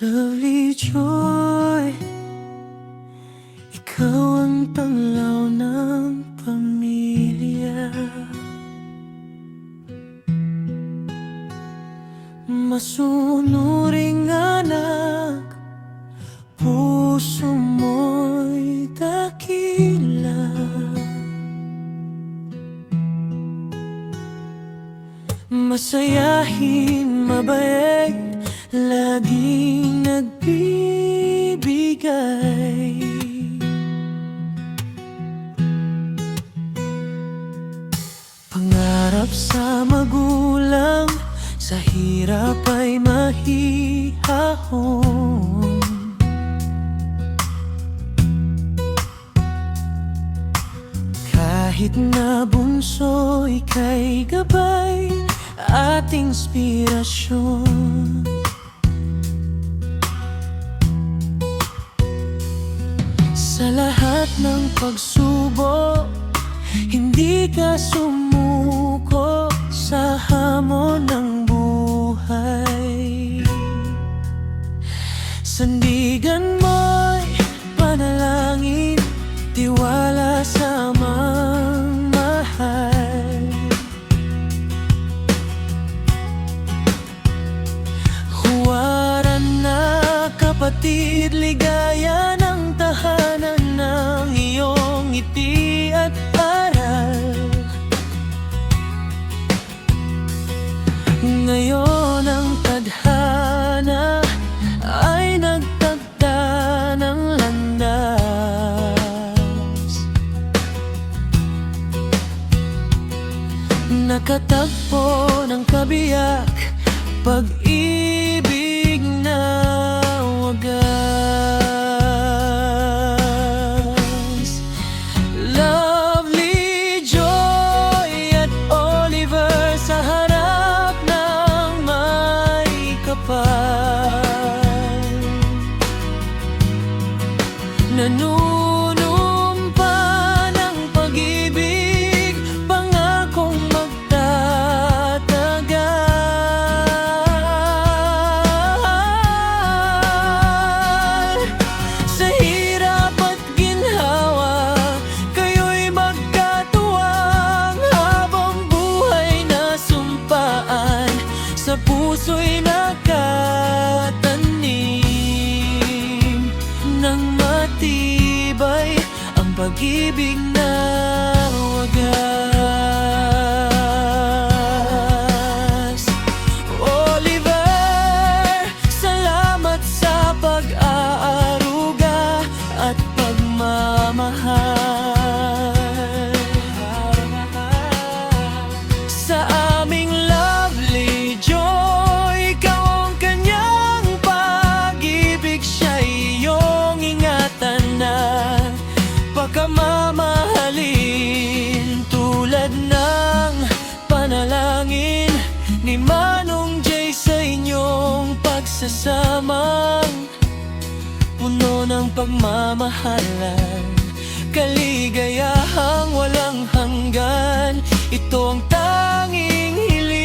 Lovely Joy, ikaw ang tanglaw ng pamilya. Masunuring anak, puso mo'y dakila. Masayahin, mabait, laging nagbibigay. Pangarap sa magulang, sa hirap ay mahihahon. Kahit na bunso, ika'y gabay at inspirasyon. Sa lahat ng pagsubok, hindi ka sumuko sa hamon ng buhay. Sandigan mo'y panalangin, tiwala sa mahal. Huwaran na kapatid, ligaya ng tahanan ng iyong ngiti at aral. Ngayon ang tadhana ay nagtagda ng landas. Nakatagpo ng kabiyak, pag-ibig na wagas. Lovely Joy at Oliver, sa harap ng may kapal, nanunumpa ng pag-ibig, pangakong magtatagal. Sa hirap at ginhawa, kayo'y magkatuwang, habang buhay na sumpaan, sa puso'y nakatanim ng matibay ang pag-ibig na wagas. Oliver, salamat sa pag-aaruga at pagmamahal sa aming Lovely Joy. Ikaw ang kanyang pag-ibig, siya'y iyong ingatan na pagkamamahalin, tulad ng panalangin ni Manong Jay sa inyong pagsasamang puno ng pagmamahalan, kaligayahang walang hanggan. Ito ang tanging hiling.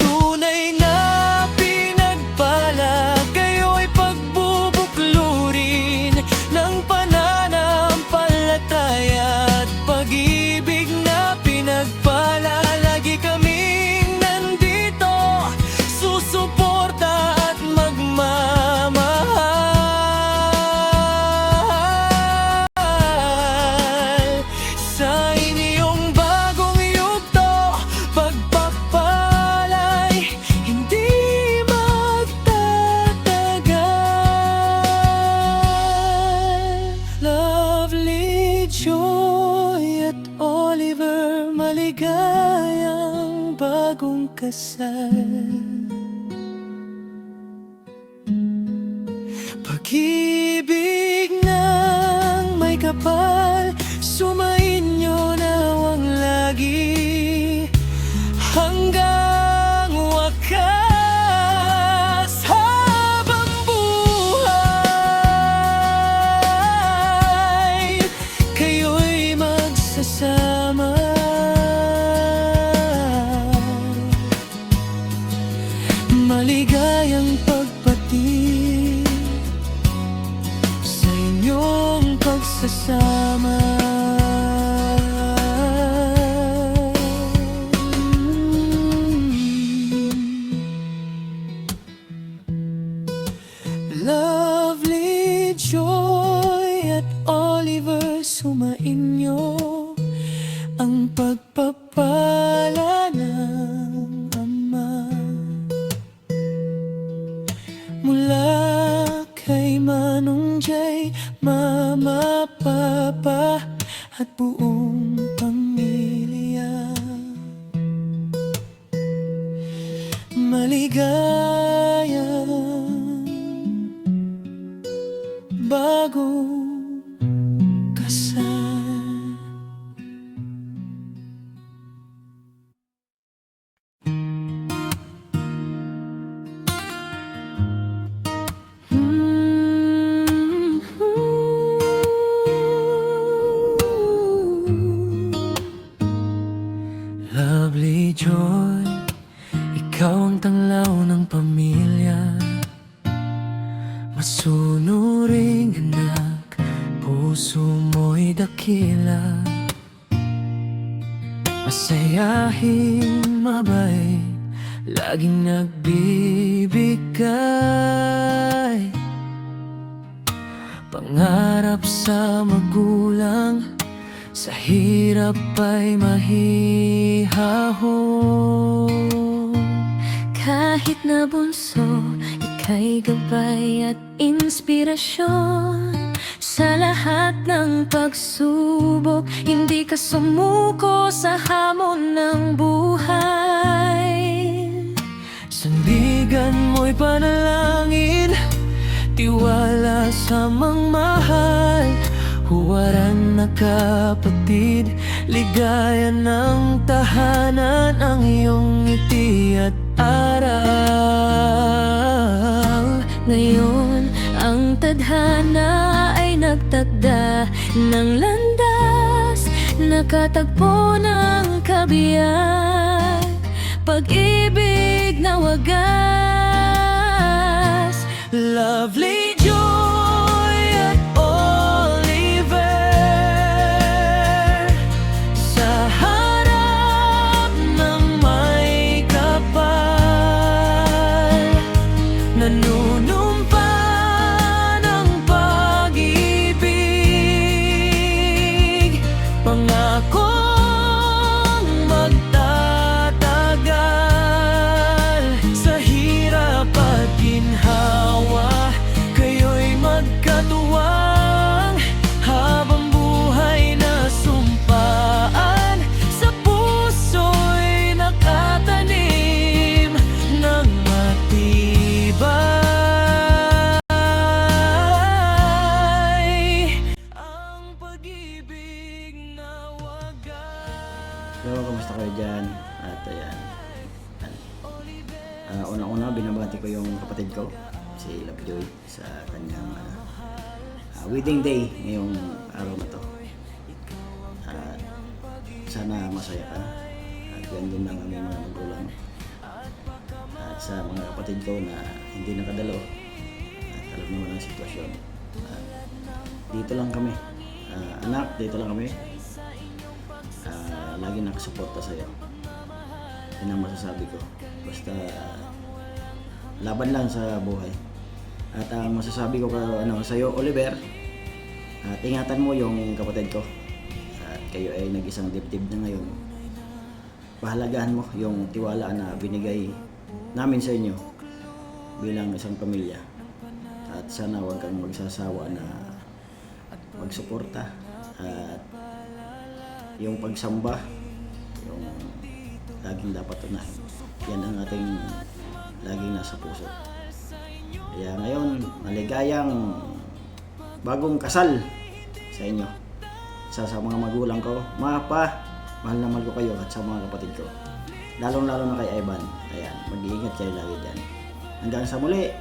Tunay na pinagpala, kayo'y pagbubuklurin ng pananampalataya at pag-ibig na pinagpala. Lagi kaming nandito, susuporta at magmamahal sa inyong bagong yugto. Pagpapala'y hindi magtatagal. Lovely Joy at Oliver, maligayang bagong kasal. Pag-ibig ng may kapal, sumainyo nawang lagi hanggang wakas. Habang buhay, kayo'y magsasama. pagpapala ng Ama. Mula kay Manong Jay, Mama, Papa at buong pamilya. Maligayang bagong kasal. Lovely Joy, ikaw ang tanglaw ng pamilya. Masunuring anak, puso mo'y dakila. Masayahin, mabait, laging nagbibigay. Pangarap sa magulang, sa hirap ay mahihahon. Kahit na bunso, ika'y gabay at inspirasyon. Sa lahat ng pagsubok, hindi ka sumuko sa hamon ng buhay. Sandigan mo'y panalangin, tiwala sa mangmahal. Huwaran na kapatid, ligaya ng tahanan, ang iyong ngiti at aral. Ngayon, ang tadhana ay nagtakda ng landas, nakatagpo ng kabiyak, pag-ibig na wagas. Lovely Joy at Oliver, sa harap ng may kapal, nanunumpa ng pag-ibig, pangakong magtatagal. Sa hirap at ginhawa, kayo'y magkatuwang, habang buhay na sumpaan, sa puso'y nakatanim ng matibay, ang pag-ibig na wagas. Hello, kamusta kayo dyan? At ayan, unang-una binabati ko yung kapatid ko, si Lovejoy, sa kanyang wedding day ngayong araw na to. At sana masaya ka, at ganyan din ang aming mga magulang. At sa mga kapatid ko na hindi nakadalo, at alam naman ang sitwasyon, dito lang kami. Anak, dito lang kami. Lagi nakasuporta sa'yo. Yun ang masasabi ko. Basta laban lang sa buhay. At ang masasabi ko sa'yo, Oliver, at ingatan mo yung kapatid ko. At kayo ay nag-isang dibdib na ngayon. Pahalagahan mo yung tiwala na binigay namin sa inyo bilang isang pamilya. At sana huwag kang magsasawa na magsuporta. At yung pagsamba, yung laging dapat unahin. Yan ang ating laging nasa puso. Kaya ngayon, maligayang bagong kasal sa inyo. Sa mga magulang ko, mga pa, mahal na mahal ko kayo, at sa mga kapatid ko. Lalong-lalo na kay Evan. Ayan, mag-iingat kayo lagi dyan. Hanggang sa muli.